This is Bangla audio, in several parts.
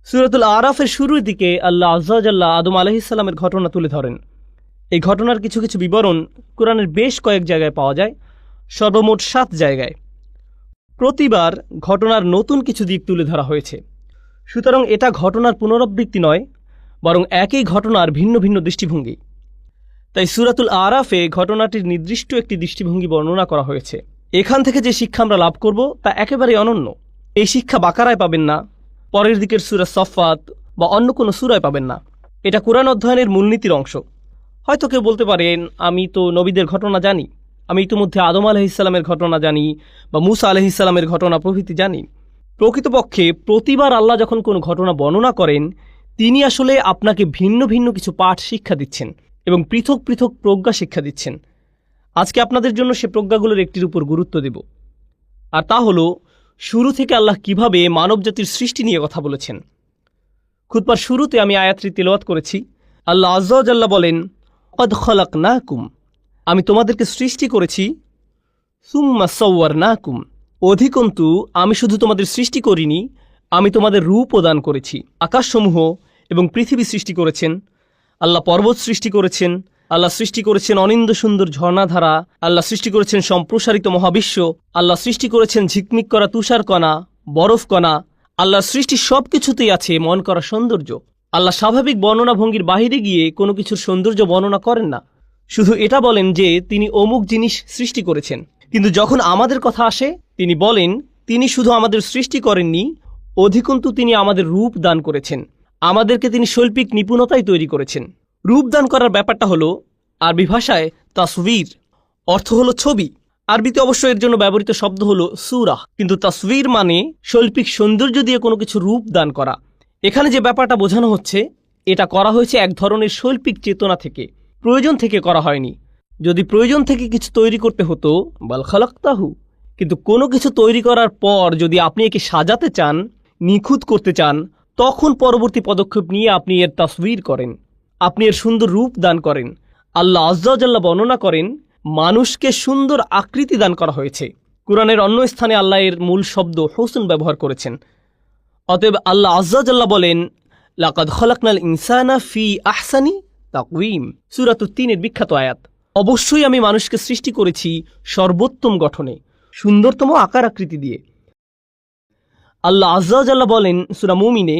সূরাতুল আরাফের শুরুর দিকে আল্লাহ আযজা ওয়া জাল্লা আদম আলাইহিস সালামের ঘটনা তুলে ধরেন। এই ঘটনার কিছু কিছু বিবরণ কোরআনের বেশ কয়েক জায়গায় পাওয়া যায়, সর্বমোট 7 জায়গায়। প্রতিবার ঘটনার নতুন কিছু দিক তুলে ধরা হয়েছে। সুতরাং এটা ঘটনার পুনরাবৃত্তি নয়, বরং একই ঘটনার ভিন্ন ভিন্ন দৃষ্টিভঙ্গি। তাই সূরাতুল আরাফে ঘটনাটির নির্দিষ্ট একটি দৃষ্টিভঙ্গি বর্ণনা করা হয়েছে। এখান থেকে যে শিক্ষা আমরা লাভ করব তা একেবারেই অনন্য। এই শিক্ষা বাকারায় পাবেন না, পরের দিকের সূরা সফফাত বা অন্য কোনো সূরায় পাবেন না। এটা কোরআন অধ্যয়নের মূলনীতির অংশ। হয়তো কেউ বলতে পারেন, আমি তো নবীদের ঘটনা জানি, আমি ইতিমধ্যে আদম আলাইহিসসালামের ঘটনা জানি বা মূসা আলাইহিসসালামের ঘটনা প্রভৃতি জানি। প্রকৃতপক্ষে প্রতিবার আল্লাহ যখন কোনো ঘটনা বর্ণনা করেন, তিনি আসলে আপনাকে ভিন্ন ভিন্ন কিছু পাঠ শিক্ষা দিচ্ছেন এবং পৃথক পৃথক প্রজ্ঞা শিক্ষা দিচ্ছেন। আজকে আপনাদের জন্য সে প্রজ্ঞাগুলোর একটির উপর গুরুত্ব দেব, আর তা হলো শুরু থেকে আল্লাহ কিভাবে মানবজাতির সৃষ্টি নিয়ে কথা বলেছেন। খুতবার শুরুতে আমি আয়াতটি তেলাওয়াত করেছি। আল্লাহ আযজা ওয়া জাল্লা বলেন, ক্বাদ খালাকনাকুম, আমি তোমাদেরকে সৃষ্টি করেছি, সুম্মা সাওয়ারনাকুম, অধিকন্তু আমি শুধু তোমাদের সৃষ্টি করিনি, আমি তোমাদের রূপও দান করেছি। আকাশসমূহ এবং পৃথিবী সৃষ্টি করেছেন, আল্লাহ পর্বত সৃষ্টি করেছেন, আল্লাহ সৃষ্টি করেছেন অনিন্দ সুন্দর ঝর্ণাধারা, আল্লাহ সৃষ্টি করেছেন সম্প্রসারিত মহাবিশ্ব, আল্লাহ সৃষ্টি করেছেন ঝিকমিক করা তুষারকণা, বরফকণা। আল্লাহর সৃষ্টি সব কিছুতেই আছে মন করা সৌন্দর্য। আল্লাহ স্বাভাবিক বর্ণনা ভঙ্গির বাহিরে গিয়ে কোনো কিছুর সৌন্দর্য বর্ণনা করেন না। শুধু এটা বলেন যে তিনি অমুক জিনিস সৃষ্টি করেছেন। কিন্তু যখন আমাদের কথা আসে, তিনি বলেন তিনি শুধু আমাদের সৃষ্টি করেননি, অধিকন্তু তিনি আমাদের রূপ দান করেছেন। আমাদেরকে তিনি শৈল্পিক নিপুণতায় তৈরি করেছেন। রূপ দান করার ব্যাপারটা হলো আরবি ভাষায় তাসবির, অর্থ হলো ছবি। আরবিতে অবশ্য এর জন্য ব্যবহৃত শব্দ হলো সূরা, কিন্তু তাসবির মানে শৈল্পিক সৌন্দর্য দিয়ে কোনো কিছু রূপ দান করা। এখানে যে ব্যাপারটা বোঝানো হচ্ছে, এটা করা হয়েছে এক ধরনের শৈল্পিক চেতনা থেকে, প্রয়োজন থেকে করা হয়নি। যদি প্রয়োজন থেকে কিছু তৈরি করতে হতো, বাল খালাকতাহু, কিন্তু কোনো কিছু তৈরি করার পর যদি আপনি একে সাজাতে চান, নিখুঁত করতে চান, তখন পরবর্তী পদক্ষেপ নিয়ে আপনি এর তাসবির করেন, আপনি এর সুন্দর রূপ দান করেন। আল্লাহ আযজা ওয়া জাল্লা বর্ণনা করেন মানুষকে সুন্দর আকৃতি দান করা হয়েছে। কুরআনের অন্য স্থানে আল্লাহ এর মূল শব্দ হুসন ব্যবহার করেছেন। অতএব আল্লাহ আযজা ওয়া জাল্লা বলেন, লাকাদ খালাকনাল ইনসানা ফি আহসানি তাকওয়িম, সূরাতুত ৩ এর বিখ্যাত আয়াত। অবশ্যই আমি মানুষকে সৃষ্টি করেছি সর্বোত্তম গঠনে, সুন্দরতম আকার আকৃতি দিয়ে। আল্লাহ আযজা ওয়া জাল্লা বলেন সূরা মুমিনে,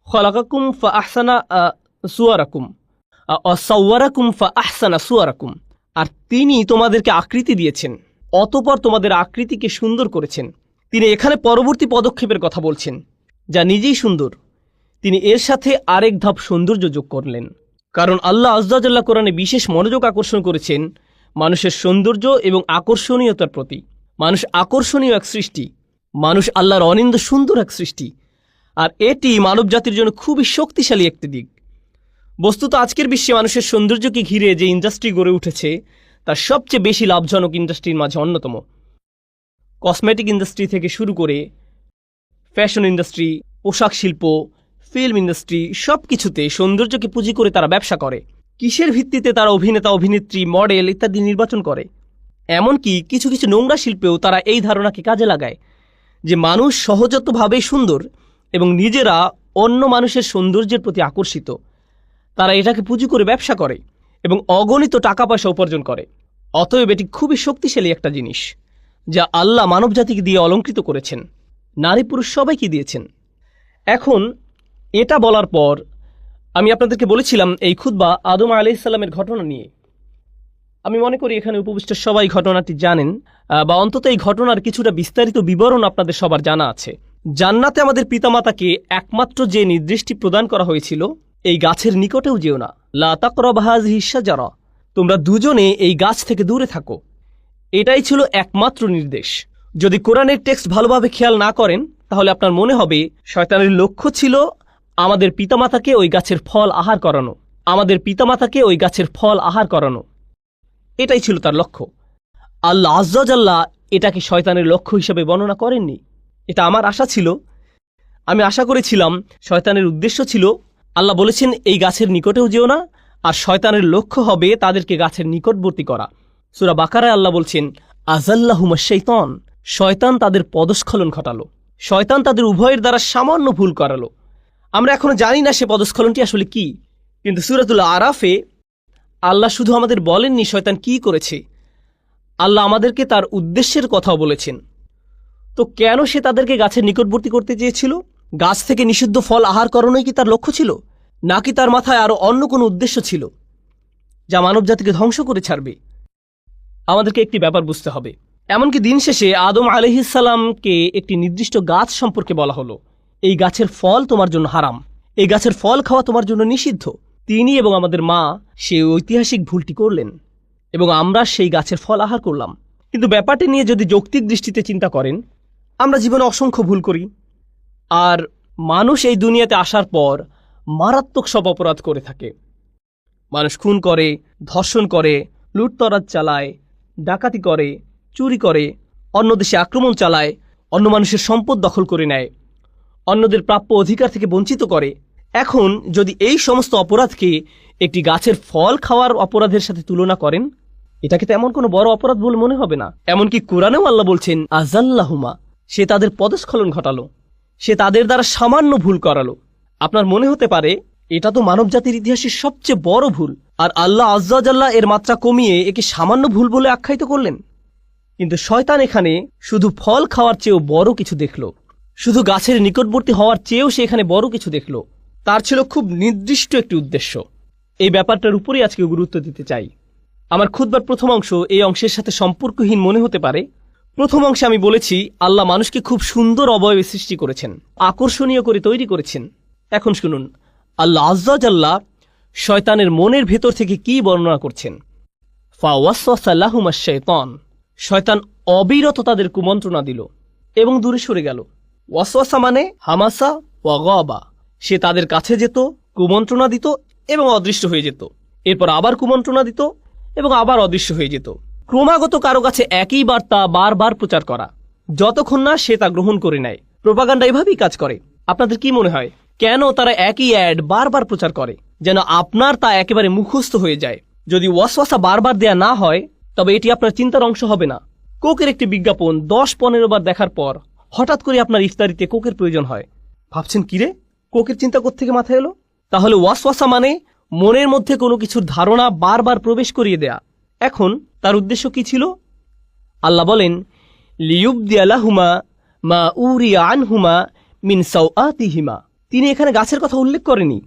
খালাকাকুম ফা আহসানা সুওয়ারাকুম সাওয়ারাকুম ফা আহসানা সুওয়ারাকুম, আর তিনি তোমাদেরকে আকৃতি দিয়েছেন, অতঃপর তোমাদের আকৃতিকে সুন্দর করেছেন। তিনি এখানে পরবর্তী পদক্ষেপের কথা বলছেন, যা নিজেই সুন্দর। তিনি এর সাথে আরেক ধাপ সৌন্দর্য যোগ করলেন, কারণ আল্লাহ আযজা ওয়া জাল্লা কোরআনে বিশেষ মনোযোগ আকর্ষণ করেছেন মানুষের সৌন্দর্য এবং আকর্ষণীয়তার প্রতি। মানুষ আকর্ষণীয় এক সৃষ্টি, মানুষ আল্লাহর অনিন্দ সুন্দর এক সৃষ্টি, আর এটি মানব জাতির জন্য খুবই শক্তিশালী একটি দিক। বস্তুত আজকের বিশ্বে মানুষের সৌন্দর্যকে ঘিরে যে ইন্ডাস্ট্রি গড়ে উঠেছে, তার সবচেয়ে বেশি লাভজনক ইন্ডাস্ট্রির মাঝে অন্যতম। কসমেটিক ইন্ডাস্ট্রি থেকে শুরু করে ফ্যাশন ইন্ডাস্ট্রি, পোশাক শিল্প, ফিল্ম ইন্ডাস্ট্রি, সব কিছুতে সৌন্দর্যকে পুঁজি করে তারা ব্যবসা করে। কিসের ভিত্তিতে তারা অভিনেতা, অভিনেত্রী, মডেল ইত্যাদি নির্বাচন করে? এমনকি কিছু কিছু নোংরা শিল্পেও তারা এই ধারণাকে কাজে লাগায় যে মানুষ সহজাতভাবেই সুন্দর এবং নিজেরা অন্য মানুষের সৌন্দর্যের প্রতি আকর্ষিত। তারা এটাকে পুঁজি করে ব্যবসা করে এবং অগণিত টাকা পয়সা উপার্জন করে। অতএব এটি খুবই শক্তিশালী একটা জিনিস, যা আল্লাহ মানবজাতিকে দিয়ে অলঙ্কৃত করেছেন, নারী পুরুষ সবাইকে দিয়েছেন। এখন এটা বলার পর আমি আপনাদেরকে বলেছিলাম এই খুতবা আদম আলাইহিস সালামের ঘটনা নিয়ে। আমি মনে করি এখানে উপবিষ্ট সবাই ঘটনাটি জানেন, বা অন্তত এই ঘটনার কিছুটা বিস্তারিত বিবরণ আপনাদের সবার জানা আছে। জান্নাতে আমাদের পিতামাতাকে একমাত্র যে নির্দেশটি প্রদান করা হয়েছিল, এই গাছের নিকটেও যেও না, লা তাকরাবু হাযিহিশ শাজারা, তোমরা দুজনে এই গাছ থেকে দূরে থাকো। এটাই ছিল একমাত্র নির্দেশ। যদি কোরআনের টেক্সট ভালোভাবে খেয়াল না করেন, তাহলে আপনার মনে হবে শয়তানের লক্ষ্য ছিল আমাদের পিতামাতাকে ওই গাছের ফল আহার করানো, আমাদের পিতামাতাকে ওই গাছের ফল আহার করানো। এটাই ছিল তার লক্ষ্য। আল্লাহ আযজা ওয়া জাল্লা এটাকে শয়তানের লক্ষ্য হিসেবে বর্ণনা করেননি। এটা আমার আশা ছিল, আমি আশা করেছিলাম শয়তানের উদ্দেশ্য ছিল, আল্লাহ বলেছেন এই গাছের নিকটেও যেও না, আর শয়তানের লক্ষ্য হবে তাদেরকে গাছের নিকটবর্তী করা। সূরা বাকারায় আল্লাহ বলছেন, আযাল্লাহুমুশ শাইতান, শয়তান তাদের পদস্খলন ঘটালো, শয়তান তাদের উভয়ের দ্বারা সামান্য ভুল করালো। আমরা এখনো জানি না সে পদস্খলনটি আসলে কি, কিন্তু সূরাতুল আরাফে আল্লাহ শুধু আমাদের বলেননি শয়তান কি করেছে, আল্লাহ আমাদেরকে তার উদ্দেশ্যের কথাও বলেছেন। তো কেন সে তাদেরকে গাছের নিকটবর্তী করতে চেয়েছিল? গাছ থেকে নিষিদ্ধ ফল আহার করানোই কি তার লক্ষ্য ছিল, নাকি তার মাথায় আরও অন্য কোনো উদ্দেশ্য ছিল যা মানবজাতিকে ধ্বংস করে ছাড়বে? আমাদেরকে একটি ব্যাপার বুঝতে হবে। এমনকি দিন শেষে আদম আলাইহিসসালামকে একটি নির্দিষ্ট গাছ সম্পর্কে বলা হলো, এই গাছের ফল তোমার জন্য হারাম, এই গাছের ফল খাওয়া তোমার জন্য নিষিদ্ধ। তিনি এবং আমাদের মা সেই ঐতিহাসিক ভুলটি করলেন এবং আমরা সেই গাছের ফল আহার করলাম। কিন্তু ব্যাপারটি নিয়ে যদি যৌক্তিক দৃষ্টিতে চিন্তা করেন, আমরা জীবনে অসংখ্য ভুল করি, আর মানুষ এই দুনিয়াতে আসার পর মারাত্মক সব অপরাধ করে থাকে। মানুষ খুন করে, ধর্ষণ করে, লুটতরাজ চালায়, ডাকাতি করে, চুরি করে, অন্য দেশে আক্রমণ চালায়, অন্য মানুষের সম্পদ দখল করে নেয়, অন্যদের প্রাপ্য অধিকার থেকে বঞ্চিত করে। এখন যদি এই সমস্ত অপরাধকে একটি গাছের ফল খাওয়ার অপরাধের সাথে তুলনা করেন, এটাকে তেমন কোনো বড় অপরাধ বলে মনে হবে না। এমনকি কোরআনেও আল্লাহ বলছেন আজাল্লাহুমা, সে তাদের পদস্খলন ঘটালো, সে তাদের দ্বারা সামান্য ভুল করালো। আপনার মনে হতে পারে এটা তো মানবজাতির ইতিহাসের সবচেয়ে বড় ভুল, আর আল্লাহ আজ্জা জাল্লা এর মাত্রা কমিয়ে একে সামান্য ভুল বলে আখ্যায়িত করলেন। কিন্তু শয়তান এখানে শুধু ফল খাওয়ার চেয়েও বড় কিছু দেখল, শুধু গাছের নিকটবর্তী হওয়ার চেয়েও সে এখানে বড় কিছু দেখল। তার ছিল খুব নির্দিষ্ট একটি উদ্দেশ্য। এই ব্যাপারটার উপরেই আজকে গুরুত্ব দিতে চাই। আমার খুতবার প্রথম অংশ এই অংশের সাথে সম্পর্কহীন মনে হতে পারে। প্রথম অংশে আমি বলেছি আল্লাহ মানুষকে খুব সুন্দর অবয়বে সৃষ্টি করেছেন, আকর্ষণীয় করে তৈরি করেছেন। এখন শুনুন আল্লাহ আজ্জা জাল্লা শয়তানের মনের ভেতর থেকে কি বর্ণনা করছেন। ফাওয়াসওয়াসা লাহুমাশ শাইতান, শয়তান অবিরত তাদের কুমন্ত্রণা দিল এবং দূরে সরে গেল। ওয়াসওয়াসা মানে হামাসা ওয়া গাবা, সে তাদের কাছে যেত, কুমন্ত্রণা দিত এবং অদৃশ্য হয়ে যেত, এরপর আবার কুমন্ত্রণা দিত এবং আবার অদৃশ্য হয়ে যেত। ক্রমাগত কারো কাছে একই বার্তা বারবার প্রচার করা, যতক্ষণ না সে তা গ্রহণ করে নেয়। প্রোপাগান্ডা এভাবেই কাজ করে। আপনাদের কি মনে হয় কেন তারা একই অ্যাড বারবার প্রচার করে, যেন আপনার তা একেবারে মুখস্থ হয়ে যায়? যদি ওয়াসওয়াসা বারবার দেয়া না হয় তবে এটি আপনার চিন্তার অংশ হবে না। কোকের একটি বিজ্ঞাপন 10-15 বার দেখার পর হঠাৎ করে আপনার ইফতারিতে কোকের প্রয়োজন হয়। ভাবছেন কিরে, কোকের চিন্তা কোত্থেকে মাথায় এলো? তাহলে ওয়াসওয়াসা মানে মনের মধ্যে কোনো কিছুর ধারণা বারবার প্রবেশ করিয়ে দেয়া। এখন তার উদ্দেশ্য কি ছিল? আল্লাহ বলেন লিয়ুবদিয়া লাহুমা মা উরিয়া আনহুমা মিন সাওআতিহিমা। তিনি এখানে গাছের কথা উল্লেখ করেনি।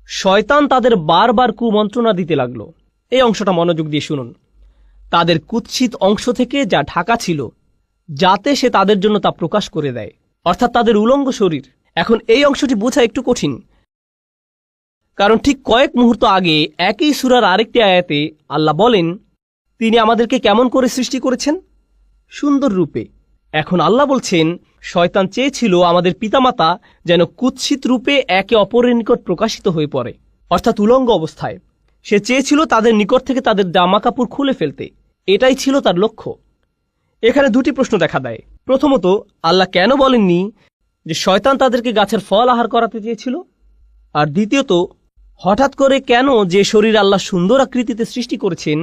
শয়তান তাদের বারবার কুমন্ত্রণা দিতে লাগলো। এই অংশটা মনোযোগ দিয়ে শুনুন। তাদের কুৎসিত অংশ থেকে যা ঢাকা ছিল, যাতে সে তাদের জন্য তা প্রকাশ করে দেয়, অর্থাৎ তাদের উলঙ্গ শরীর। এখন এই অংশটি বোঝা একটু কঠিন, কারণ ঠিক কয়েক মুহূর্ত আগে একই সূরার আরেকটি আয়াতে আল্লাহ বলেন তিনি আমাদেরকে কেমন করে সৃষ্টি করেছেন? সুন্দর রূপে। এখন আল্লাহ বলছেন শয়তান চেয়েছিল আমাদের পিতামাতা যেন কুৎসিত রূপে একে অপরের নিকট প্রকাশিত হয়ে পড়ে, অর্থাৎ উলঙ্গ অবস্থায়। সে চেয়েছিল তাদের নিকট থেকে তাদের জামা কাপড় খুলে ফেলতে। এটাই ছিল তার লক্ষ্য। এখানে দুটি প্রশ্ন দেখা দেয়। প্রথমত, আল্লাহ কেন বলেননি যে শয়তান তাদেরকে গাছের ফল আহার করাতে চেয়েছিল? আর দ্বিতীয়ত, হঠাৎ করে কেন যে শরীর আল্লাহ সুন্দর আকৃতিতে সৃষ্টি করেছেন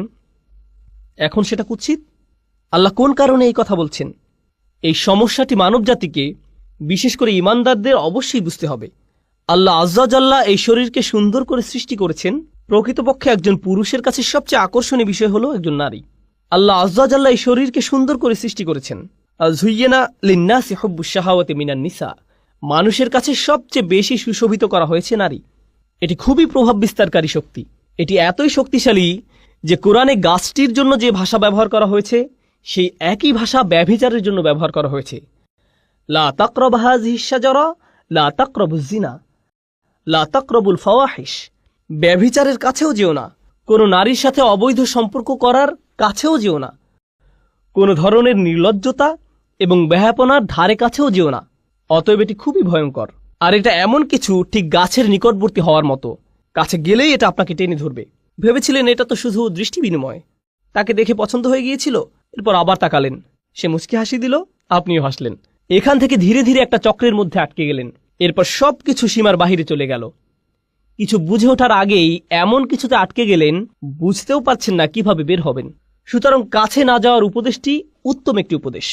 এখন সেটা কুৎসিত? আল্লাহ কোন কারণে এই কথা বলছেন? এই সমস্যাটি মানবজাতিকে, বিশেষ করে ঈমানদারদের অবশ্যই বুঝতে হবে। আল্লাহ আজ্জা জাল্লা এই শরীরকে সুন্দর করে সৃষ্টি করেছেন। প্রকৃতপক্ষে একজন পুরুষের কাছে সবচেয়ে আকর্ষণীয় বিষয় হলো একজন নারী। আল্লাহ আজ্জা জাল্লা এই শরীরকে সুন্দর করে সৃষ্টি করেছেন। যুয়্যিনা লিন্নাসি হুব্বুশ শাহাওয়াতি মিনান নিসা, মানুষের কাছে সবচেয়ে বেশি সুশোভিত করা হয়েছে নারী। এটি খুবই প্রভাব বিস্তারকারী শক্তি। এটি এতই শক্তিশালী যে কোরআনে গাছটির জন্য যে ভাষা ব্যবহার করা হয়েছে সেই একই ভাষা ব্যভিচারের জন্য ব্যবহার করা হয়েছে। লা তাকরাবু হাযিহিশ শাজারা লা তাকরাবুজ জিনা লা তাকরাবুল ফাওয়াহিশ। ব্যভিচারের কাছেও যেও না, কোনো নারীর সাথে অবৈধ সম্পর্ক করার কাছেও যেও না, কোনো ধরনের নির্লজ্জতা এবং বেহায়াপনার ধারে কাছেও যেও না। অতএব এটি খুবই ভয়ঙ্কর। আর এটা এমন কিছু ঠিক গাছের নিকটবর্তী হওয়ার মতো, কাছে গেলেই এটা আপনাকে টেনে ধরবে। ভেবেছিলেন এটা তো শুধু দৃষ্টি বিনিময়, তাকে দেখে পছন্দ হয়ে গিয়েছিল, এরপর আবার তাকালেন, সে মুচকি হাসি দিল, আপনিও হাসলেন। এখান থেকে ধীরে ধীরে একটা চক্রের মধ্যে আটকে গেলেন। এরপর সব কিছু সীমার বাহিরে চলে গেল। কিছু বুঝে ওঠার আগেই এমন কিছুতে আটকে গেলেন, বুঝতেও পারছেন না কিভাবে বের হবেন। সুতরাং কাছে না যাওয়ার উপদেশটি উত্তম একটি উপদেশ,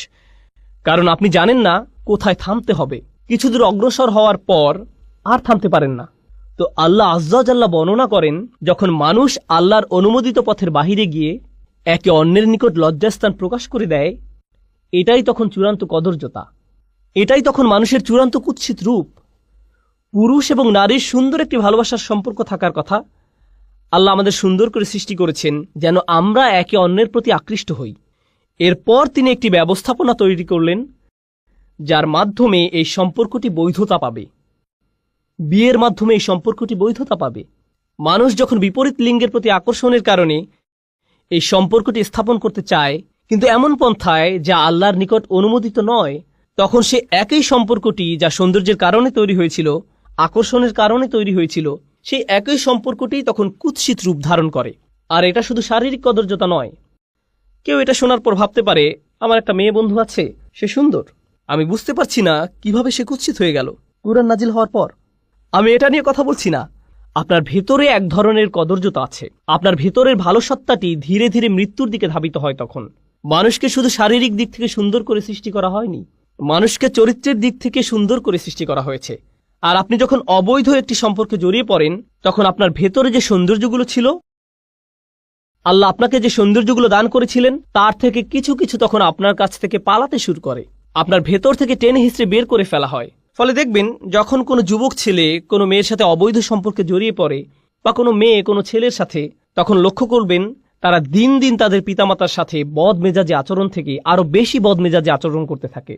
কারণ আপনি জানেন না কোথায় থামতে হবে। কিছু দূর অগ্রসর হওয়ার পর আর থামতে পারেন না। তো আল্লাহ আজ্জা ওয়া জাল্লা বর্ণনা করেন, যখন মানুষ আল্লাহর অনুমোদিত পথের বাহিরে গিয়ে একে অন্যের নিকট লজ্জাস্থান প্রকাশ করে দেয়, এটাই তখন চূড়ান্ত কদর্যতা, এটাই তখন মানুষের চূড়ান্ত কুৎসিত রূপ। পুরুষ এবং নারীর সুন্দর একটি ভালোবাসার সম্পর্ক থাকার কথা। আল্লাহ আমাদের সুন্দর করে সৃষ্টি করেছেন যেন আমরা একে অন্যের প্রতি আকৃষ্ট হই। এরপর তিনি একটি ব্যবস্থাপনা তৈরি করলেন যার মাধ্যমে এই সম্পর্কটি বৈধতা পাবে। বিয়ের মাধ্যমে এই সম্পর্কটি বৈধতা পাবে। মানুষ যখন বিপরীত লিঙ্গের প্রতি আকর্ষণের কারণে এই সম্পর্কটি স্থাপন করতে চায়, কিন্তু এমন পন্থায় যা আল্লাহর নিকট অনুমোদিত নয়, তখন সে একই সম্পর্কটি যা সৌন্দর্যের কারণে তৈরি হয়েছিল, আকর্ষণের কারণে তৈরি হয়েছিল, সেই একই সম্পর্কটি তখন কুৎসিত রূপ ধারণ করে। আর এটা শুধু শারীরিক কদর্যতা নয়। কেউ এটা শোনার পর ভাবতে পারে, আমার একটা মেয়ে বন্ধু আছে, সে সুন্দর, আমি বুঝতে পারছি না কিভাবে সে কুৎসিত হয়ে গেল কুরআন নাজিল হওয়ার পর। আমি এটা নিয়ে কথা বলছি না। আপনার ভেতরে এক ধরনের কদর্যতা আছে। আপনার ভেতরের ভালো সত্তাটি ধীরে ধীরে মৃত্যুর দিকে ধাবিত হয়। তখন মানুষকে শুধু শারীরিক দিক থেকে সুন্দর করে সৃষ্টি করা হয়নি, মানুষকে চরিত্রের দিক থেকে সুন্দর করে সৃষ্টি করা হয়েছে। আর আপনি যখন অবৈধ একটি সম্পর্কে জড়িয়ে পড়েন, তখন আপনার ভেতরে যে সৌন্দর্যগুলো ছিল, আল্লাহ আপনাকে যে সৌন্দর্যগুলো দান করেছিলেন, তার থেকে কিছু কিছু তখন আপনার কাছ থেকে পালাতে শুরু করে। আপনার ভেতর থেকে টেনে হিঁচড়ে বের করে ফেলা হয়। ফলে দেখবেন, যখন কোনো যুবক ছেলে কোনো মেয়ের সাথে অবৈধ সম্পর্কে জড়িয়ে পড়ে, বা কোনো মেয়ে কোনো ছেলের সাথে, তখন লক্ষ্য করবেন তারা দিন দিন তাদের পিতামাতার সাথে বদমেজাজি আচরণ থেকে আরও বেশি বদমেজাজি আচরণ করতে থাকে।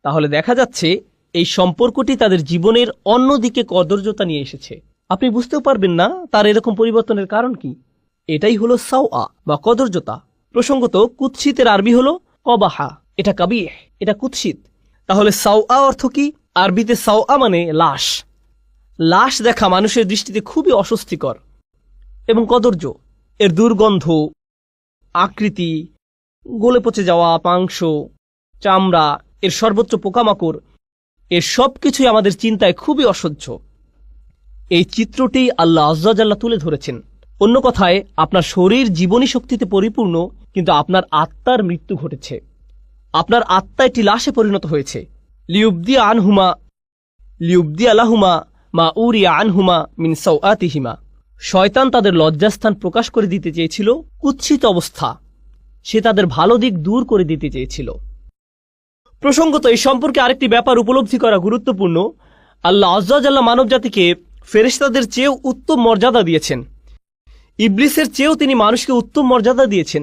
তাহলে দেখা যাচ্ছে এই সম্পর্কটি তাদের জীবনের অন্যদিকে কদর্যতা নিয়ে এসেছে। আপনি বুঝতেও পারবেন না তার এরকম পরিবর্তনের কারণ কি। এটাই হলো সাওয়া বা কদর্যতা। প্রসঙ্গত, কুৎসিতের আরবি হলো কবাহা, এটা কাবিহ, এটা কুৎসিত। তাহলে সাওয়া অর্থ কি? আরবিতে সাওয়া মানে লাশ। লাশ দেখা মানুষের দৃষ্টিতে খুবই অস্বস্তিকর এবং কদর্য। এর দুর্গন্ধ, আকৃতি, গলে পচে যাওয়া মাংস, চামড়া, এর সর্বোচ্চ পোকামাকড়, এর সব কিছুই আমাদের চিন্তায় খুবই অসহ্য। এই চিত্রটি আল্লাহ আজ্জা ওয়া জাল্লা তুলে ধরেছেন। অন্য কথায়, আপনার শরীর জীবনী শক্তিতে পরিপূর্ণ, কিন্তু আপনার আত্মার মৃত্যু ঘটেছে। আপনার আত্মা একটি লাশে পরিণত হয়েছে। লিউবদি আলাহুমা মা উরিয়া আনহুমা মিন সাওআতিহিমা। শয়তান তাদের লজ্জাস্থান প্রকাশ করে দিতে চেয়েছিল কুৎসিত অবস্থা। সে তাদের ভালো দিক দূর করে দিতে চেয়েছিল। প্রসঙ্গত, এই সম্পর্কে আরেকটি ব্যাপার উপলব্ধি করা গুরুত্বপূর্ণ। আল্লাহ আজ্জা ওয়া জাল্লা মানব জাতিকে ফেরেশতাদের চেয়েও উত্তম মর্যাদা দিয়েছেন। ইবলিসের চেয়েও তিনি মানুষকে উত্তম মর্যাদা দিয়েছেন।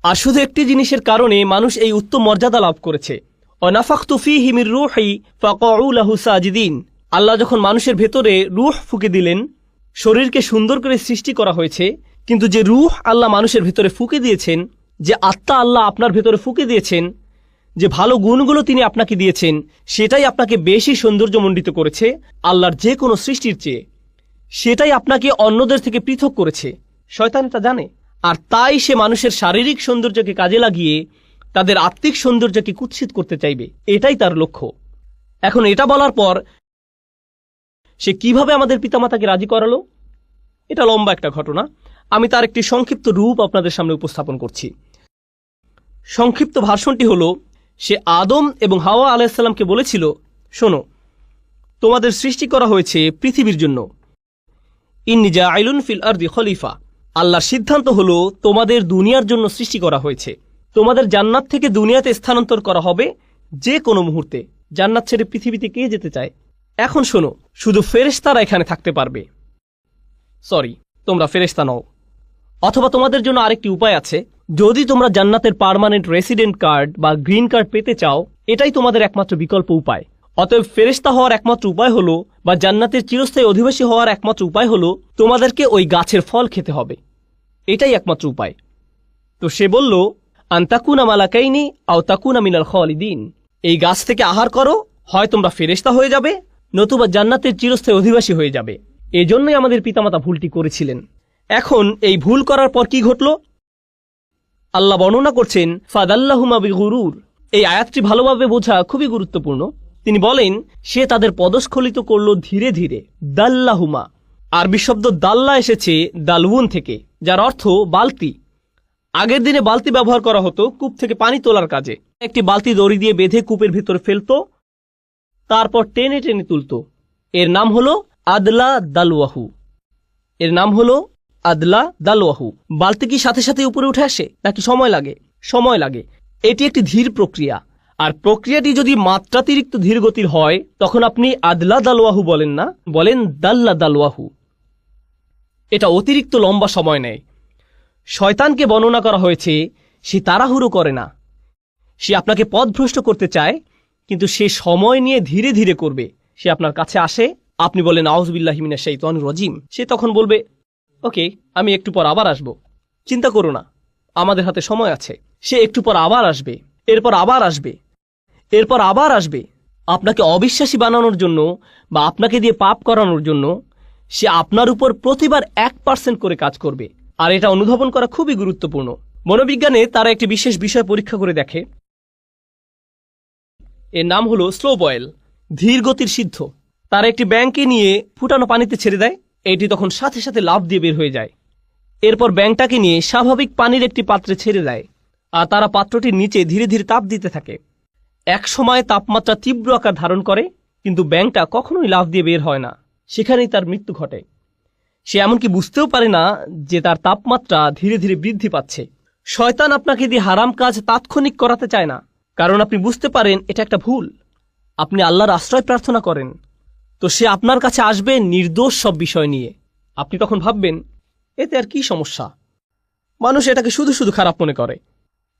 আর শুধু একটি জিনিসের কারণে মানুষ এই উত্তম মর্যাদা লাভ করেছে। ওয়ানাফাখতু ফীহি মির রূহি ফাকাউ লাহু সাজিদিন। আল্লাহ যখন মানুষের ভেতরে রূহ ফুঁকে দিলেন, শরীরকে সুন্দর করে সৃষ্টি করা হয়েছে, কিন্তু যে রূহ আল্লাহ মানুষের ভেতরে ফুঁকে দিয়েছেন, যে আত্মা আল্লাহ আপনার ভেতরে ফুঁকে দিয়েছেন, যে ভালো গুণগুলো তিনি আপনাকে দিয়েছেন, সেটাই আপনাকে বেশি সৌন্দর্যমণ্ডিত করেছে আল্লাহর যে কোনো সৃষ্টির চেয়ে। সেটাই আপনাকে অন্যদের থেকে পৃথক করেছে। শয়তান এটা জানে, আর তাই সে মানুষের শারীরিক সৌন্দর্যকে কাজে লাগিয়ে তাদের আত্মিক সৌন্দর্যকে কুৎসিত করতে চাইবে। এটাই তার লক্ষ্য। এখন এটা বলার পর সে কিভাবে আমাদের পিতামাতাকে রাজি করালো, এটা লম্বা একটা ঘটনা। আমি তার একটি সংক্ষিপ্ত রূপ আপনাদের সামনে উপস্থাপন করছি। সংক্ষিপ্ত ভাষণটি হলো, সে আদম এবং হাওয়া আলাইহিস সালামকে বলেছিল, শোনো, তোমাদের সৃষ্টি করা হয়েছে পৃথিবীর জন্য। ইন্নী জাইলুন ফিল আরদি খলিফা। আল্লাহর সিদ্ধান্ত হলো তোমাদের দুনিয়ার জন্য সৃষ্টি করা হয়েছে। তোমাদের জান্নাত থেকে দুনিয়াতে স্থানান্তর করা হবে যে কোনো মুহূর্তে। জান্নাত ছেড়ে পৃথিবীতে কে যেতে চায়? এখন শোনো, শুধু ফেরেশতারা এখানে থাকতে পারবে। সরি, তোমরা ফেরেশতা নও। অথবা তোমাদের জন্য আরেকটি উপায় আছে। যদি তোমরা জান্নাতের পার্মানেন্ট রেসিডেন্ট কার্ড বা গ্রিন কার্ড পেতে চাও, এটাই তোমাদের একমাত্র বিকল্প উপায়। অতএব ফেরেশতা হওয়ার একমাত্র উপায় হলো, বা জান্নাতের চিরস্থায়ী অধিবাসী হওয়ার একমাত্র উপায় হলো, তোমাদেরকে ওই গাছের ফল খেতে হবে। এটাই একমাত্র উপায়। তো সে বলল, আনতাকুনা মালাকাইনি আও তাকুনা মিনাল খালিদিন। এই গাছ থেকে আহার করো, হয় তোমরা ফেরেশতা হয়ে যাবে, নতুবা জান্নাতের চিরস্থায়ী অধিবাসী হয়ে যাবে। এজন্যই আমাদের পিতামাতা ভুলটি করেছিলেন। এখন এই ভুল করার পর কি ঘটল? আল্লাহ বর্ণনা করছেন, ফাদাল্লাহুমা বিগুরুর। এই আয়াতটি ভালোভাবে বোঝা খুবই গুরুত্বপূর্ণ। তিনি বলেন, সে তাদের পদস্খলিত করল ধীরে ধীরে। দাল্লাহুমা, আরবি শব্দ দাল্লা এসেছে দালউন থেকে, যার অর্থ বালতি। আগের দিনে বালতি ব্যবহার করা হতো কূপ থেকে পানি তোলার কাজে। একটি বালতি দড়ি দিয়ে বেঁধে কূপের ভেতরে ফেলতো, তারপর টেনে টেনে তুলত। এর নাম হলো আদলা দালওয়াহু। এর নাম হলো আদলা দালওয়াহু। বালতি কি সাথে সাথে উপরে উঠে আসে নাকি সময় লাগে? সময় লাগে। এটি একটি ধীর প্রক্রিয়া, আর প্রক্রিয়াটি যদি মাত্রাতিরিক্ত ধীর গতির হয় তখন আপনি আদলা দালওয়াহু বলেন না, বলেন দাল্লা দালওয়াহু। এটা অতিরিক্ত লম্বা সময় নেয়। শয়তানকে বর্ণনা করা হয়েছে সে তাড়াহুড়ো করে না, সে আপনাকে পথভ্রষ্ট করতে চায়, কিন্তু সে সময় নিয়ে ধীরে ধীরে করবে। সে আপনার কাছে আসে, আপনি বলেন আউযুবিল্লাহি মিনাশ শাইতানির রাজিম, সে তখন বলবে ওকে আমি একটু পর আবার আসব, চিন্তা করো না, আমাদের হাতে সময় আছে। সে একটু পর আবার আসবে, এরপর আবার আসবে, এরপর আবার আসবে। আপনাকে অবিশ্বাসী বানানোর জন্য বা আপনাকে দিয়ে পাপ করানোর জন্য সে আপনার উপর প্রতিবার 1% করে কাজ করবে। আর এটা অনুধাবন করা খুবই গুরুত্বপূর্ণ। মনোবিজ্ঞানে তারা একটি বিশেষ বিষয় পরীক্ষা করে দেখে, এর নাম হলো স্লো বয়েল, ধীর গতির সিদ্ধ। তারা একটি ব্যাঙকে নিয়ে ফুটানো পানিতে ছেড়ে দেয়, এটি তখন সাথে সাথে লাফ দিয়ে বের হয়ে যায়। এরপর ব্যাঙটাকে নিয়ে স্বাভাবিক পানির একটি পাত্রে ছেড়ে দেয়, আর তারা পাত্রটির নিচে ধীরে ধীরে তাপ দিতে থাকে। এক সময় তাপমাত্রা তীব্র আকার ধারণ করে, কিন্তু ব্যাঙটা কখনোই লাফ দিয়ে বের হয় না, সেখানেই তার মৃত্যু ঘটে। সে এমনকি বুঝতেও পারে না যে তার তাপমাত্রা ধীরে ধীরে বৃদ্ধি পাচ্ছে। শয়তান আপনাকে দিয়ে হারাম কাজ তাৎক্ষণিক করাতে চায় না, কারণ আপনি বুঝতে পারেন এটা একটা ভুল। আপনি আল্লাহর আশ্রয় প্রার্থনা করেন, তো সে আপনার কাছে আসবে নির্দোষ সব বিষয় নিয়ে। আপনি তখন ভাববেন এতে আর কি সমস্যা, মানুষ এটাকে শুধু শুধু খারাপ মনে করে,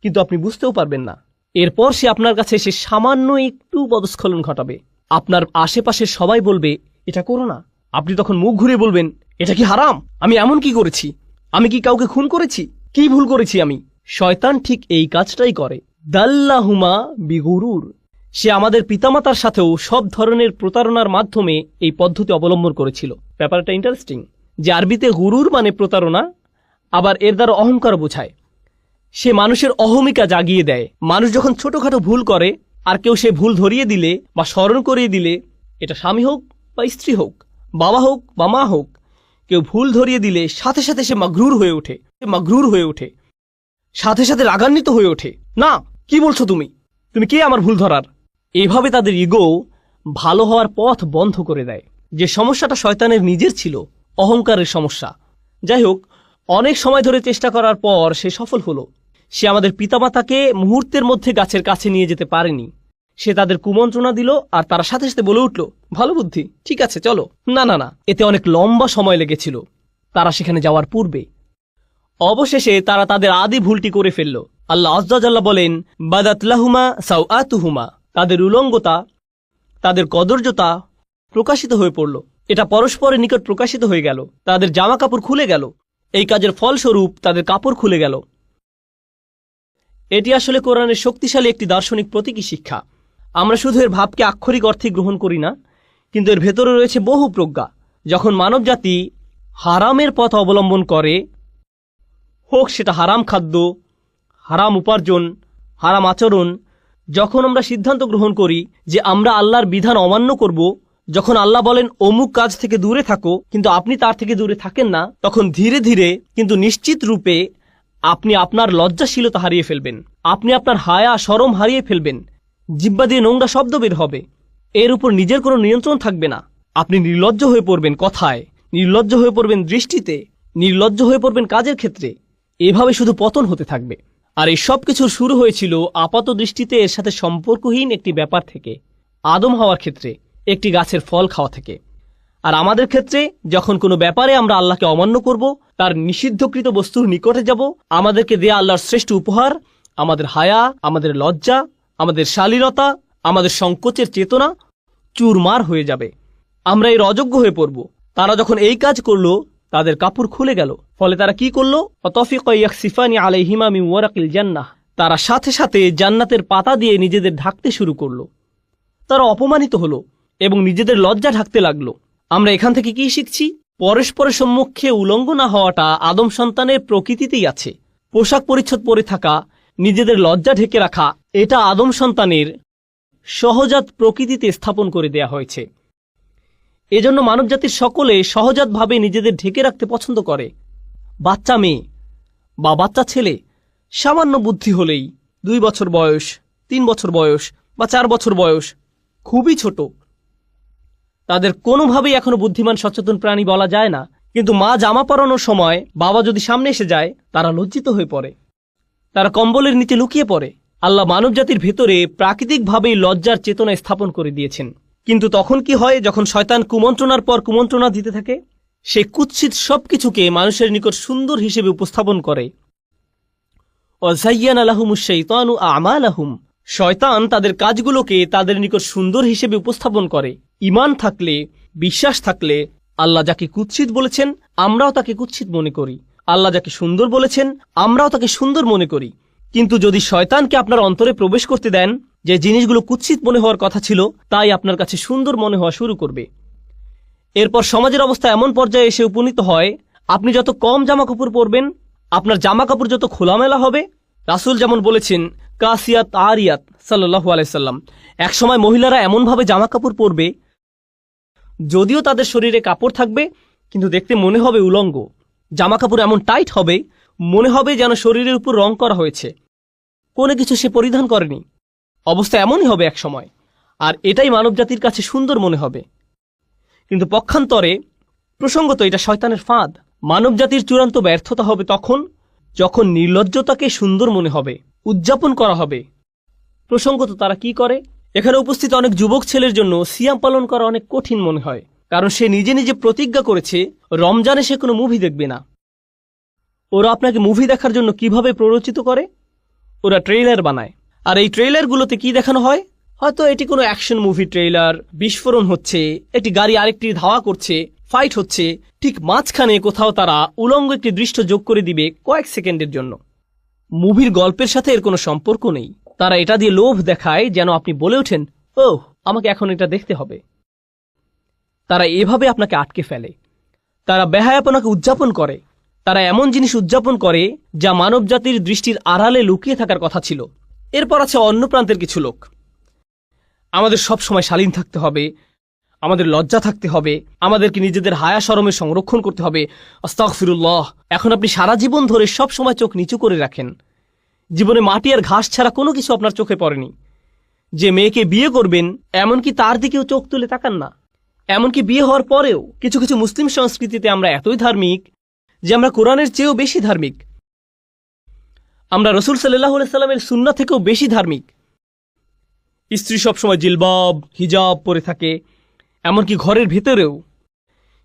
কিন্তু আপনি বুঝতেও পারবেন না। এরপর সে আপনার কাছে এসে সামান্য একটু পদস্খলন ঘটাবে, আপনার আশেপাশের সবাই বলবে এটা করো না। আপনি তখন মুখ ঘুরে বলবেন এটা কি হারাম? আমি এমন কি করেছি? আমি কি কাউকে খুন করেছি? কি ভুল করেছি আমি? শয়তান ঠিক এই কাজটাই করে। দাল্লাহুমা বিগুরুর। সে আমাদের পিতামাতার সাথেও সব ধরনের প্রতারণার মাধ্যমে এই পদ্ধতি অবলম্বন করেছিল। ব্যাপারটা ইন্টারেস্টিং যে আরবিতে গুরুর মানে প্রতারণা, আবার এর দ্বারা অহংকার বোঝায়। সে মানুষের অহমিকা জাগিয়ে দেয়। মানুষ যখন ছোটখাটো ভুল করে আর কেউ সে ভুল ধরিয়ে দিলে বা স্মরণ করিয়ে দিলে, এটা স্বামী হোক বা স্ত্রী হোক, বাবা হোক বা মা হোক, কেউ ভুল ধরিয়ে দিলে সাথে সাথে সে মাগরুর হয়ে ওঠে, সাথে সাথে রাগান্বিত হয়ে ওঠে। না, কি বলছো তুমি? তুমি কে আমার ভুল ধরার? এভাবে তাদের ইগো ভালো হওয়ার পথ বন্ধ করে দেয়। যে সমস্যাটা শয়তানের নিজের ছিল, অহংকারের সমস্যা। যাই হোক, অনেক সময় ধরে চেষ্টা করার পর সে সফল হলো। সে আমাদের পিতামাতাকে মুহূর্তের মধ্যে গাছের কাছে নিয়ে যেতে পারেনি। সে তাদের কুমন্ত্রণা দিল, আর তারা সাথে সাথে বলে উঠল ভালো বুদ্ধি, ঠিক আছে চলো। না না না, এতে অনেক লম্বা সময় লেগেছিল তারা সেখানে যাওয়ার পূর্বে। অবশেষে তারা তাদের আদি ভুলটি করে ফেলল। আল্লাহ আজ্জা জাল্লা বলেন বাদাত লাহুমা সাওআতুহুমা। তাদের উলঙ্গতা, তাদের কদর্যতা প্রকাশিত হয়ে পড়ল। এটা পরস্পরের নিকট প্রকাশিত হয়ে গেল। তাদের জামা কাপড় খুলে গেল। এই কাজের ফলস্বরূপ তাদের কাপড় খুলে গেল। এটি আসলে কোরআনের শক্তিশালী একটি দার্শনিক প্রতীকী শিক্ষা। আমরা শুধু এর ভাবকে আক্ষরিক অর্থে গ্রহণ করি না, কিন্তু এর ভেতরে রয়েছে বহু প্রজ্ঞা। যখন মানবজাতি হারামের পথ অবলম্বন করে, হোক সেটা হারাম খাদ্য, হারাম উপার্জন, হারাম আচরণ, যখন আমরা সিদ্ধান্ত গ্রহণ করি যে আমরা আল্লাহর বিধান অমান্য করব, যখন আল্লাহ বলেন অমুক কাজ থেকে দূরে থাকো কিন্তু আপনি তার থেকে দূরে থাকেন না, তখন ধীরে ধীরে কিন্তু নিশ্চিত রূপে আপনি আপনার লজ্জাশীলতা হারিয়ে ফেলবেন। আপনি আপনার হায়া শরম হারিয়ে ফেলবেন। জিহ্বা দিয়ে নোংরা শব্দ বের হবে। এর উপর নিজের কোনো নিয়ন্ত্রণ থাকবে না। আপনি নির্লজ্জ হয়ে পড়বেন কথায়, নির্লজ্জ হয়ে পড়বেন দৃষ্টিতে, নির্লজ্জ হয়ে পড়বেন কাজের ক্ষেত্রে। এভাবে শুধু পতন হতে থাকবে। আর এই সব কিছুর শুরু হয়েছিল আপাত দৃষ্টিতে এর সাথে সম্পর্কহীন একটি ব্যাপার থেকে, আদম হওয়ার ক্ষেত্রে একটি গাছের ফল খাওয়া থেকে। আর আমাদের ক্ষেত্রে যখন কোনো ব্যাপারে আমরা আল্লাহকে অমান্য করব, তার নিষিদ্ধকৃত বস্তুর নিকটে যাব, আমাদেরকে দেয়া আল্লাহর শ্রেষ্ঠ উপহার, আমাদের হায়া, আমাদের লজ্জা, আমাদের শালীনতা, আমাদের সংকোচের চেতনা চুরমার হয়ে যাবে। আমরা এর অযোগ্য হয়ে পড়ব। তারা যখন এই কাজ করলো, তাদের কাপড় খুলে গেল। ফলে তারা কি করলো? অতফিকা ইয়াখসিফানি আলাইহিমা মিন ওয়ারাকিল জান্নাহ। তারা সাথে সাথে জান্নাতের পাতা দিয়ে নিজেদের ঢাকতে শুরু করলো। তারা অপমানিত হলো এবং নিজেদের লজ্জা ঢাকতে লাগলো। আমরা এখান থেকে কি শিখছি? পরস্পরের সম্মুখে উলঙ্গ না হওয়াটা আদম সন্তানের প্রকৃতিতেই আছে। পোশাক পরিচ্ছদ পরে থাকা, নিজেদের লজ্জা ঢেকে রাখা, এটা আদম সন্তানের সহজাত প্রকৃতিতে স্থাপন করে দেয়া হয়েছে। এজন্য মানবজাতির সকলে সহজাতভাবে নিজেদের ঢেকে রাখতে পছন্দ করে। বাচ্চা মেয়ে বা বাচ্চা ছেলে সামান্য বুদ্ধি হলেই 2 বছর বয়স, 3 বছর বয়স বা 4 বছর বয়স, খুবই ছোট, তাদের কোনোভাবেই এখনো বুদ্ধিমান সচেতন প্রাণী বলা যায় না, কিন্তু মা জামা পরানোর সময় বাবা যদি সামনে এসে যায় তারা লজ্জিত হয়ে পড়ে, তারা কম্বলের নিচে লুকিয়ে পড়ে। আল্লাহ মানবজাতির ভেতরে প্রাকৃতিকভাবেই লজ্জার চেতনা স্থাপন করে দিয়েছেন। কিন্তু তখন কি হয়, যখন শয়তান কুমন্ত্রণার পর কুমন্ত্রণা দিতে থাকে, সে কুৎসিত সবকিছুকে মানুষের নিকট সুন্দর হিসেবে উপস্থাপন করে। ওয়াযায়্যানা লাহুমুশ শাইতানু আমালাহুম, শয়তান তাদের কাজগুলোকে তাদের নিকট সুন্দর হিসেবে উপস্থাপন করে। ঈমান থাকলে, বিশ্বাস থাকলে আল্লাহ যাকে কুৎসিত বলেছেন আমরাও তাকে কুৎসিত মনে করি, আল্লাহ যাকে সুন্দর বলেছেন আমরাও তাকে সুন্দর মনে করি। কিন্তু যদি শয়তানকে আপনার অন্তরে প্রবেশ করতে দেন, যে জিনিসগুলো কুৎসিত মনে হওয়ার কথা ছিল তাই আপনার কাছে সুন্দর মনে হওয়া শুরু করবে। এরপর সমাজের অবস্থা এমন পর্যায়ে এসে উপনীত হয়, আপনি যত কম জামা কাপড় পরবেন, আপনার জামা কাপড় যত খোলামেলা হবে। রাসূল যেমন বলেছেন, কাসিয়াত আরিয়াত সাল্লাল্লাহু আলাইহি সাল্লাম, একসময় মহিলারা এমনভাবে জামা কাপড় পরবে যদিও তাদের শরীরে কাপড় থাকবে কিন্তু দেখতে মনে হবে উলঙ্গ। জামা কাপড় এমন টাইট হবে মনে হবে যেন শরীরের উপর রং করা হয়েছে, কোনো কিছু সে পরিধান করেনি। অবস্থা এমনই হবে এক সময়, আর এটাই মানবজাতির কাছে সুন্দর মনে হবে। কিন্তু পক্ষান্তরে প্রসঙ্গত এটা শয়তানের ফাঁদ। মানবজাতির চূড়ান্ত ব্যর্থতা হবে তখন যখন নির্লজ্জতাকে সুন্দর মনে হবে, উদযাপন করা হবে। প্রসঙ্গত তারা কি করে, এখানে উপস্থিত অনেক যুবক ছেলের জন্য সিয়াম পালন করা অনেক কঠিন মনে হয়, কারণ সে নিজে নিজে প্রতিজ্ঞা করেছে রমজানে সে কোনো মুভি দেখবে না। ওরা আপনাকে মুভি দেখার জন্য কিভাবে প্ররোচিত করে, ওরা ট্রেইলার বানায়। আর এই ট্রেইলারগুলোতে কি দেখানো হয়, হয়তো এটি কোনো অ্যাকশন মুভি ট্রেইলার, বিস্ফোরণ হচ্ছে, একটি গাড়ি আরেকটি ধাওয়া করছে, ফাইট হচ্ছে, ঠিক মাঝখানে কোথাও তারা উলঙ্গ একটি দৃশ্য যোগ করে দিবে কয়েক সেকেন্ডের জন্য। মুভির গল্পের সাথে এর কোনো সম্পর্ক নেই। তারা এটা দিয়ে লোভ দেখায় যেন আপনি বলে ওঠেন, ওহ আমাকে এখন এটা দেখতে হবে। তারা এভাবে আপনাকে আটকে ফেলে। তারা বেহায়াপনাকে উদযাপন করে। তারা এমন জিনিস উদযাপন করে যা মানবজাতির দৃষ্টির আড়ালে লুকিয়ে থাকার কথা ছিল। এরপর আছে অন্য প্রান্তের কিছু লোক, আমাদের সব সময় শালীন থাকতে হবে, আমাদের লজ্জা থাকতে হবে, আমাদেরকে নিজেদের হায়া শরমের সংরক্ষণ করতে হবে। আস্তাগফিরুল্লাহ। এখন আপনি সারা জীবন ধরে সব সময় চোখ নিচু করে রাখেন, জীবনে মাটি আর ঘাস ছাড়া কোনো কিছু আপনার চোখে পড়েনি। যে মেয়েকে বিয়ে করবেন এমনকি তার দিকেও চোখ তুলে তাকান না। এমনকি বিয়ে হওয়ার পরেও কিছু কিছু মুসলিম সংস্কৃতিতে আমরা এতই ধার্মিক যে আমরা কোরআনের চেয়েও বেশি ধার্মিক, আমরা রাসূল সাল্লাল্লাহু আলাইহি সাল্লামের সুন্নাহ থেকেও বেশি ধার্মিক। স্ত্রী সবসময় জিলবাব হিজাব পরে থাকে, এমনকি ঘরের ভেতরেও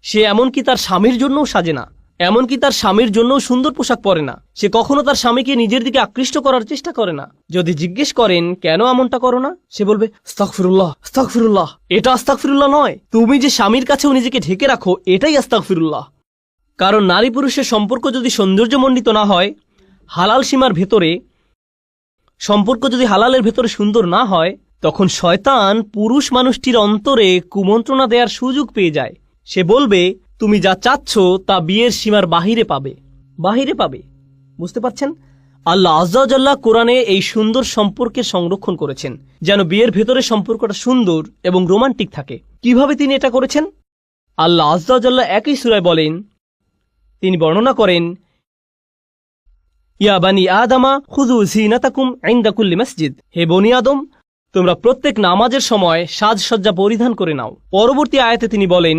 সে এমনকি তার স্বামীর জন্যও সাজে না, এমনকি তার স্বামীর জন্যও সুন্দর পোশাক পরে না। সে কখনো তার স্বামীকে নিজের দিকে আকৃষ্ট করার চেষ্টা করে না। যদি জিজ্ঞেস করেন কেন এমনটা করো না, সে বলবে আস্তাগফিরুল্লাহ আস্তাগফিরুল্লাহ। এটা আস্তাগফিরুল্লাহ নয়, তুমি যে স্বামীর কাছেও নিজেকে ঢেকে রাখো এটাই আস্তাগফিরুল্লাহ। কারণ নারী পুরুষের সম্পর্ক যদি সৌন্দর্যমণ্ডিত না হয়, হালাল সীমার ভেতরে সম্পর্ক যদি হালালের ভেতরে সুন্দর না হয়, তখন শয়তান পুরুষ মানুষটির অন্তরে কুমন্ত্রণা দেওয়ার সুযোগ পেয়ে যায়। সে বলবে তুমি যা চাচ্ছ তা বিয়ের সীমার বাহিরে পাবে, বাহিরে পাবে। বুঝতে পারছেন? আল্লাহ আজ্জা ওয়া জাল্লা কোরআনে এই সুন্দর সম্পর্কের সংরক্ষণ করেছেন যেন বিয়ের ভেতরে সম্পর্কটা সুন্দর এবং রোমান্টিক থাকে। কিভাবে তিনি এটা করেছেন? আল্লাহ আজ্জা ওয়া জাল্লা একই সূরায় বলেন, তিনি বর্ণনা করেন, ইয়া বানি আদামা খুযু যিনাতাকুম ইনদা কুল্লি মসজিদ, হে বনি আদম তোমরা প্রত্যেক নামাজের সময় সাজসজ্জা পরিধান করে নাও। পরবর্তী আয়াতে তিনি বলেন,